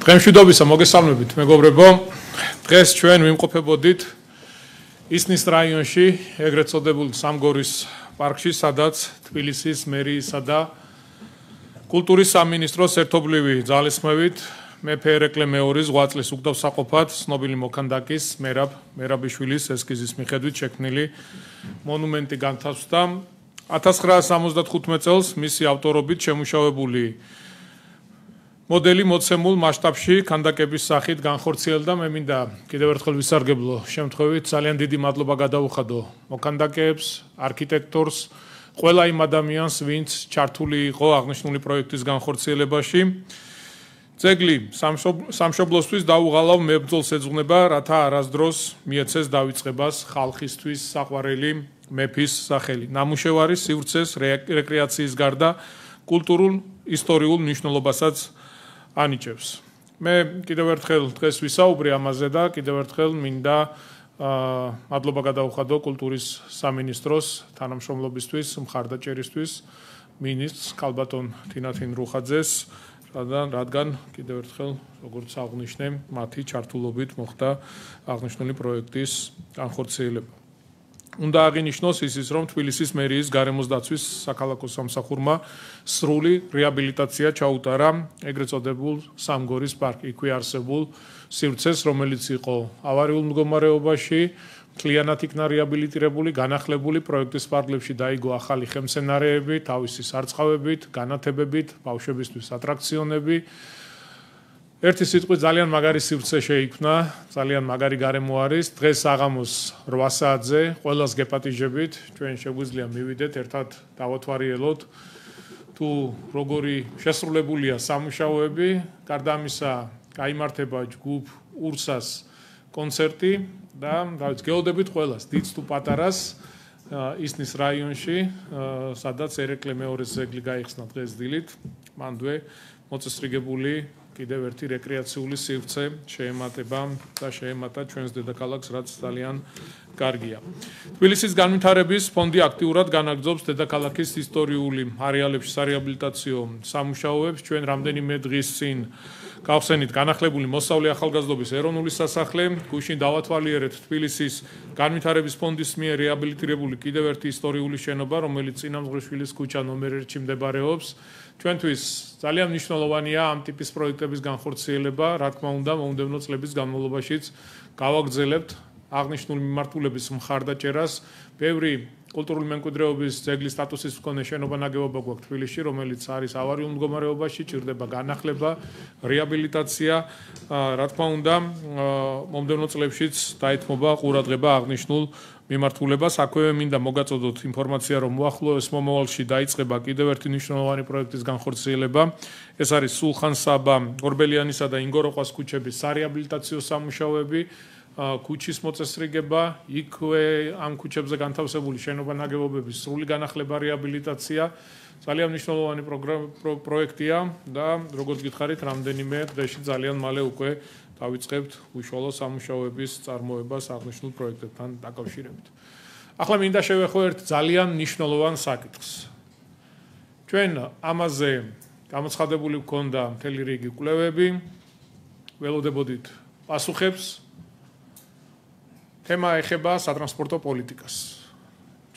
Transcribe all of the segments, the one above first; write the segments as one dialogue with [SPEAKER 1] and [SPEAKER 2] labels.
[SPEAKER 1] დღემშვიდობისა მოგესალმებით მეგობრებო. დღეს ჩვენ ვიმყოფებოდით ისნის რაიონში, ეგრეთ წოდებულ სამგორის პარკში, სადაც თბილისის მერიისა და კულტურის სამინისტროს ერთობლივი ძალისხმევით მეფე ერეკლე მეორის ღვაწლის უგდავსაყოფად ცნობილი მოქანდაკის მერაბიშვილის ესკიზის მიხედვით შექმნილი მონუმენტი განთავსდა. 1975 წელს მისი ავტორობით შემუშავებული მოდელი მოცემულ მასშტაბში ქანდაკების სახით განხორციელდა. მე მინდა კიდევ ერთხელ ვისარგებლო შემთხვევით ძალიან დიდი მადლობა გადავუხადო მოქანდაკეებს, არქიტექტორს, ყველა იმ ადამიანს, ვინც ჩართული იყო აღნიშნული პროექტის განხორციელებაში. ძეგლი სამშობლოსთვის დაუღალავ მებრძოლს ეძღვნება, რათა არასდროს მიეცეს დავიწყებას ხალხისთვის საყვარელი მეფის სახელი. ნამუშევარი სივრცეს რეკრეაციის გარდა კულტურულ ისტორიულ მნიშვნელობასაც ანიჭებს. მე კიდევ ერთხელ დღეს ვისაუბრე ამაზე და კიდევ ერთხელ მინდა მადლობა გადავუხადო კულტურის სამინისტროს თანამშრომლობისთვის, მხარდაჭერისთვის, მინისტრს ქალბატონ თინათინ რუხაძეს, რადგან კიდევ ერთხელ როგორც აღნიშნე, მათი ჩართულობით მოხდა აღნიშნული პროექტის განხორციელება. უნდა აღინიშნოს ისიც, რომ თბილისის მერიის გარემოს დაცვის საქალაქო სამსახურმა სრული რეაბილიტაცია ჩაუტარა ეგრეთ წოდებულ სამგორის პარკში, იქვე არსებულ სივრცეს, რომელიც იყო ავარიულ მდგომარეობაში, მთლიანად იქნა რეაბილიტირებული, განახლებული, პროექტის ფარგლებში დაიგო ახალი ხემსცენარეები, თავისი სარწყავებით, განათებებით, ბავშვებისთვის ატრაქციონები. ერთი სიტყვით ძალიან მაგარი სივრცე შეიქმნა, ძალიან მაგარი გარემო არის. დღეს საღამოს 8 საათზე ყველას გეპატიჟებით, ჩვენ შეგვიძლია მივიდეთ, ერთად დავათვალიეროთ თუ როგორი შესრულებულია სამუშაოები. გარდა ამისა, გაიმართება ჯგუფ ურსას კონცერტი და გეოდებით ყველას, დიდს თუ პატარას ისნის რაიონში, სადაც ერეკლე მეორის ძეგლი გაიხსნა დღეს დილით, მანდვე მოწესრიგებული კიდევ ერთი რეკრეაციული სივრცე შეემატება და შეემატა ჩვენს დედაქალაქს, რაც ძალიან კარგია. თბილისის განვითარების ფონდი აქტიურად განაგრძობს დედაქალაქის ისტორიული არეალებში სარეაბილიტაციო სამუშაოებს. ჩვენ რამდენიმე დღის წინ გავხსენით განახლებული მოსავლე ახალგაზრდობის ეროვნული სასახლე, გუშინ დავათვალიერეთ თბილისის განვითარების ფონდის მიერ რეაბილიტირებული კიდევ ერთი ისტორიული შენობა, რომელიც წინამძღვრიშვილის ქუჩა ნომერ 1-ში მდებარეობს. ჩვენთვის ძალიან მნიშვნელოვანია ამ ტიპის პროექტების განხორციელება, რა თქმა უნდა, მომდევნო წლების განმავლობაშიც გავაგრძელებთ აღნიშნული მიმართულების მხარდაჭერას. ბევრი კულტურული მემკვიდრეობის ძეგლის სტატუსის მქონე შენობა-ნაგებობა გვაქვს თბილისში, რომელიც არის ავარიულ მდგომარეობაში, ჭირდება განახლება, რეაბილიტაცია. რა თქმა უნდა, მომდევნო წლებშიც დაეთმობა ყურადღება აღნიშნულ მიმართულებას. აქვე მინდა მოგაწოდოთ ინფორმაცია, რომ უახლოეს მომავალში დაიწყება კიდევ ერთი მნიშვნელოვანი პროექტის განხორციელება. ეს არის სულხან-საბა, ორბელიანისა და ინგოროყვას ქუჩების სარეაბილიტაციო სამუშაოები. ქუჩის მოწესრიგება, იქვე ამ ქუჩებზე განთავსებული შენობა-ნაგებობების სრული განახლება, რეაბილიტაცია. ძალიან მნიშვნელოვანი პროექტია და როგორც გითხარით, რამდენიმე დღეში ძალიან მალე უკვე დავიწყებთ უშუალო სამუშაოების წარმოებას აღნიშნულ პროექტებთან დაკავშირებით. ახლა მინდა შევეხო ერთ ძალიან მნიშვნელოვან საკითხს. ჩვენ ამაზე გამოცხადებული გვქონდა მთელი რიგი კვლევები, ველოდებოდით პასუხებს. თემა ეხება სატრანსპორტო პოლიტიკას.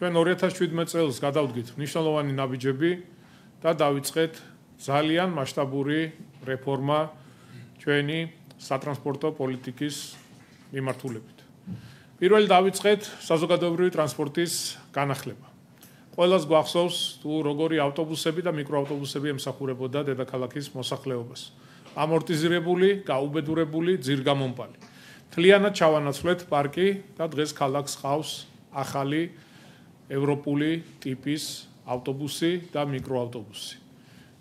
[SPEAKER 1] ჩვენ 2017 წელს გადავდგით მნიშვნელოვანი ნაბიჯები და დავიწყეთ ძალიან მასშტაბური რეფორმა ჩვენი სატრანსპორტო პოლიტიკის მიმართულებით. პირველი დავიწყეთ საზოგადოებრივი ტრანსპორტის განახლება. ყველას გვახსოვს თუ როგორი ავტობუსები და მიკროავტობუსები ემსახურებოდა დედაქალაქის მოსახლეობას. ამორტიზირებული, გაუბედურებული, ძირგამომპალი. მთლიანად ჩავანაცვლეთ პარკი და დღეს ქალაქს ჰყავს ახალი ევროპული ტიპის ავტობუსი და მიკროავტობუსი.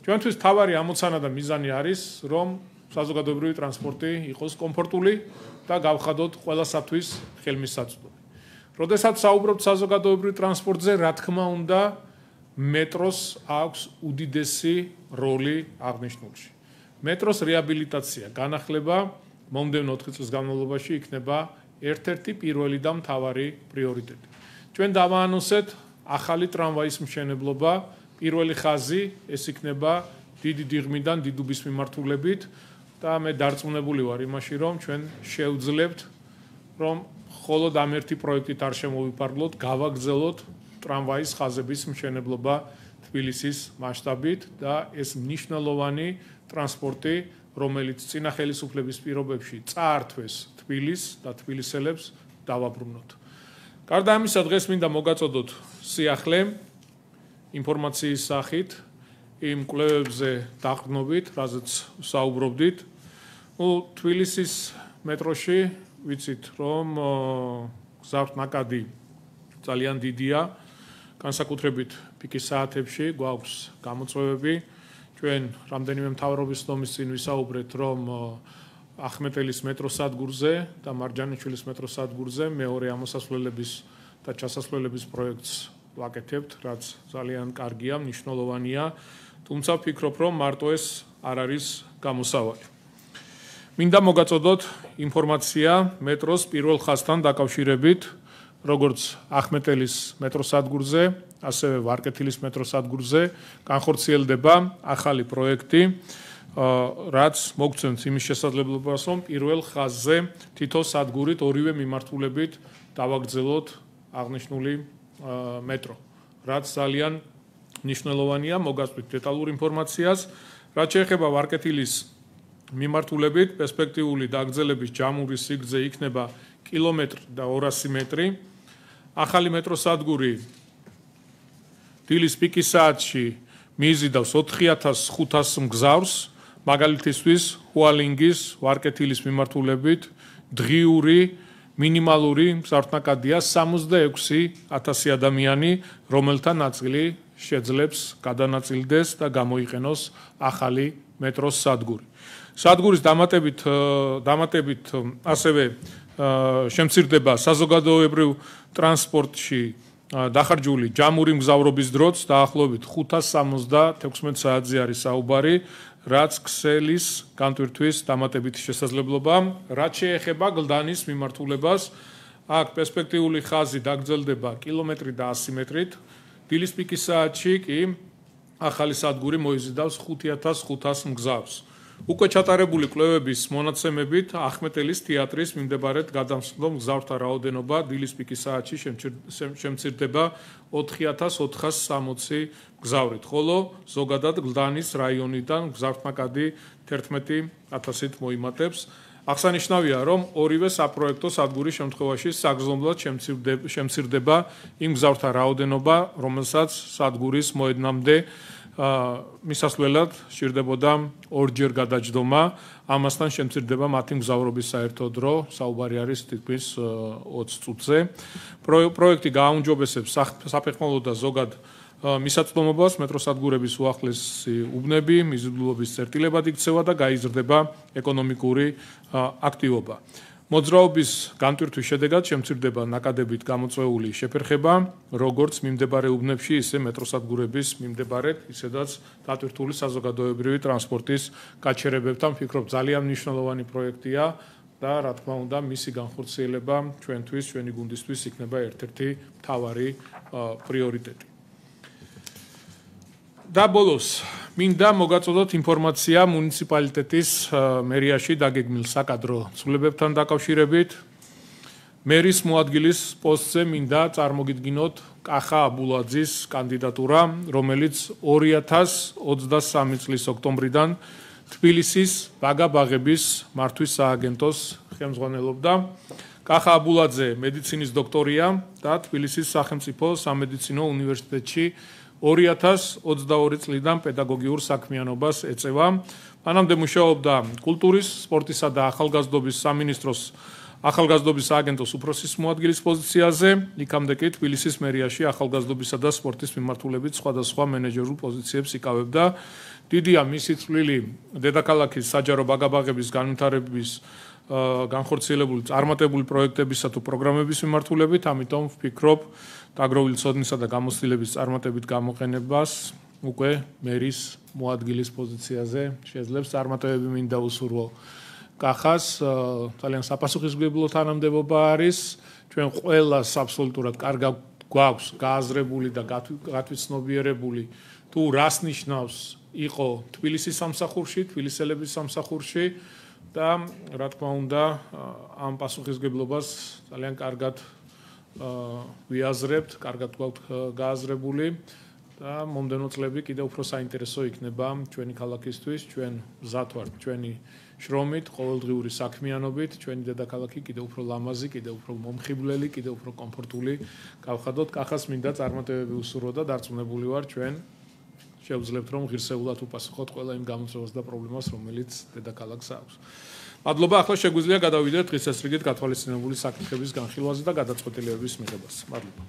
[SPEAKER 1] ჩვენთვის მთავარი ამოცანა და მიზანი არის, რომ საზოგადოებრივი ტრანსპორტი იყოს კომფორტული და გავხადოთ ყველასათვის ხელმისაწვდომი. როდესაც საუბრობთ საზოგადოებრივ ტრანსპორტზე, რა თქმა უნდა, მეტროს აქვს უდიდესი როლი აღნიშნულში. მეტროს რეაბილიტაცია, განახლება მომდევნო 4 წლის განმავლობაში იქნება ერთ-ერთი პირველი და მთავარი პრიორიტეტი. ჩვენ დავაანონსეთ ახალი ტრამვაის მშენებლობა, პირველი ხაზი ეს იქნება დიდი დიღმიდან დიდუბის მიმართულებით და მე დარწმუნებული ვარ იმაში, რომ ჩვენ შევძლებთ, რომ მხოლოდ ამ ერთი პროექტით არ შემოვიფარგლოთ, გავაგრძელოთ ტრამვაის ხაზების მშენებლობა თბილისის მასშტაბით და ეს მნიშვნელოვანი ტრანსპორტი, რომელიც წინა ხელისუფლების პირობებში წაართვეს თბილისს და თბილისელებს დავაბრუნოთ. გარდა ამისა, დღეს მინდა მოგაწოდოთ სიახლე ინფორმაციის სახით იმ კვლევებზე დაყრდნობით, რაზეც საუბრობდით. თბილისის მეტროში ვიცით, რომ გზავნაკადი ძალიან დიდია, განსაკუთრებით პიკის საათებში გვაქვს გამოწვევები. ჩვენ რამდენიმე მთავრობის ნომის წინ ვისაუბრეთ, რომ ახმეტელის მეტროსადგურზე და მარჯანიშვილის მეტროსადგურზე მეორე ამოსასვლელების და ჩასასვლელების პროექტს ვაკეთებთ, რაც ძალიან კარგია, მნიშვნელოვანია, თუმცა ვფიქრობ, რომ მარტო ეს არ არის გამოსავალი. მინდა მოგაწოდოთ ინფორმაცია მეტროს პირველ ხაზთან დაკავშირებით, როგორც ახმეტელის მეტროსადგურზე, ასევე ვარკეთილის მეტროსადგურზე განხორციელდება ახალი პროექტი, რაც მოგცემს იმის შესაძლებლობას, რომ პირველ ხაზზე თითო სადგურით ორივე მიმართულებით დავაგრძელოთ აღნიშნული მეტრო, რაც ძალიან მნიშვნელოვანია, მოგაწვით დეტალურ ინფორმაციას, რაც შეეხება ვარკეთილის მიმართულებით პერსპექტიული დაგრძელების ჯამური სიგრძე იქნება კილომეტრი და 200 მეტრი. ახალი მეტროსადგური დილის პიკის საათში მიიზიდავს 4500 მგზავრს, მაგალითისთვის ჰუალინგის ვარკეთილის მიმართულებით დღიური მინიმალური მგზავრთნაკადია 66000 ადამიანი, რომელთა ნაწილი შეძლებს გადანაწილდეს და გამოიყენოს ახალი მეტროს სადგური. სადგურის დამატებით ასევე შემცირდება საზოგადოებრივ ტრანსპორტში დახარჯული ჯამური მგზავრობის დროც დაახლოებით 576 საათზე არის საუბარი, რაც ქსელის განტვირთვის დამატებითი შესაძლებლობა, რაც შეეხება გლდანის მიმართულებას, აქ პერსპექტიული ხაზი დაგრძელდება კილომეტრი და 100 მეტრით, დილის პიკის საათში კი ახალი სადგური მოიზიდავს 5500 მგზავრს. უკვე ჩატარებული კვლევების მონაცემებით ახმეტელის თეატრის მიმდებარედ გადამსხმდო მგზავრთა რაოდენობა დილის პიკის საათში შემცირდება 4460 მგზავრით, ხოლო ზოგადად გლდანის რაიონიდან მგზავრთნაკადი 11000-ით მოიმატებს. აღსანიშნავია, რომ ორივე საპროექტო სადგურის შემთხვევაში საგრძნობლად შემცირდება იმ მგზავრთა რაოდენობა, რომელსაც სადგურის მოედნამდე მისასვლელად სჭირდებოდა ორჯერ გადაჯდომა, ამასთან შემცირდება მათი მგზავრობის საერთო დრო, საუბარი არის თითქმის 20 წუთზე. პროექტი გააუმჯობესებს საფეხმავლო და ზოგად მისაწვდომობას, მეტროსადგურების უახლესი უბნები, მიზიდულობის წერტილებად იქცევა და გაიზრდება ეკონომიკური აქტივობა. მოძრაობის განტვირთვის შედეგად შემცირდება ნაკადებით გამოწვეული შეფერხება, როგორც მიმდებარე უბნებში, ისე მეტროსადგურების მიმდებარედ, ისედაც დატვირთული საზოგადოებრივი ტრანსპორტის გაჩერებებთან. ვფიქრობ, ძალიან მნიშვნელოვანი პროექტია და რა თქმა უნდა, მისი განხორციელება ჩვენთვის, ჩვენი გუნდისთვის იქნება ერთ-ერთი მთავარი პრიორიტეტი. და ბოლოს მინდა მოგაწოდოთ ინფორმაცია მუნიციპალიტეტის მერიაში დაგეგმილ საკადრო ცვლილებებთან დაკავშირებით. მერის მოადგილის პოსტზე მინდა წარმოგიდგინოთ კახა აბულაძის კანდიდატურა, რომელიც 2023 წლის ოქტომბრიდან თბილისის ბაგა-ბაღების მართვის სააგენტოს ხელმძღვანელობდა. კახა აბულაძე მედიცინის დოქტორია და თბილისის სახელმწიფო სამედიცინო უნივერსიტეტში 2022 წლიდან პედაგოგიურ საქმიანობას ეწევა. მანამდე მუშაობდა კულტურის, სპორტისა და ახალგაზრდობის სამინისტროს ახალგაზრდობის სააგენტოს უფროსის მოადგილის პოზიციაზე, იქამდე კი თბილისის მერიაში ახალგაზრდობისა და სპორტის მიმართულებით სხვადასხვა მენეჯერულ პოზიციებს იკავებდა. დიდია მისი წვლილი დედაქალაქის საჯარო ბაგა-ბაღების განვითარების განხორციელებული წარმატებული პროექტებისა თუ პროგრამების მიმართულებით, ამიტომ ვფიქრობ, დაგროვილი ცოდნისა და გამოცდილების წარმატებით გამოყენებას უკვე მერის მოადგილის პოზიციაზე შეძლებს წარმატებები მინდა უსურვო. კახას ძალიან საპასუხისმგებლო თანამდებობა არის, ჩვენ ყველას აბსოლუტურად კარგად გვაქვს გააზრებული და გათვითცნობიერებული თუ რას ნიშნავს იყო თბილისის სამსახურში, თბილისელების სამსახურში და რა თქმა უნდა ამ პასუხისგებლობას ძალიან კარგად ვიაზრებთ, კარგად გვაქვთ გააზრებული და მომდენო წლები კიდევ უფრო საინტერესო იქნება ჩვენი ქალაქისთვის, ჩვენ მზად ვართ ჩვენი შრომით, ყოველდღიური საქმიანობით, ჩვენი დედაქალაქი კიდევ უფრო ლამაზი, კიდევ უფრო მომხიბვლელი, კიდევ უფრო კომფორტული გავხადოთ. კახას მინდა წარმატებები უსურვო და დარწმუნებული ვარ ჩვენ შევძლებთ რომ ღირსეულად უპასუხოთ ყველა იმ გამოწვევას და პრობლემას, რომელიც დედაქალაქს აქვს. მადლობა, ახლა შეგვიძლია გადავიდეთ დღესასრიგით გათვალისწინებული საკითხების განხილვაზე და გადაწყვეტილებების მიღებას. მადლობა.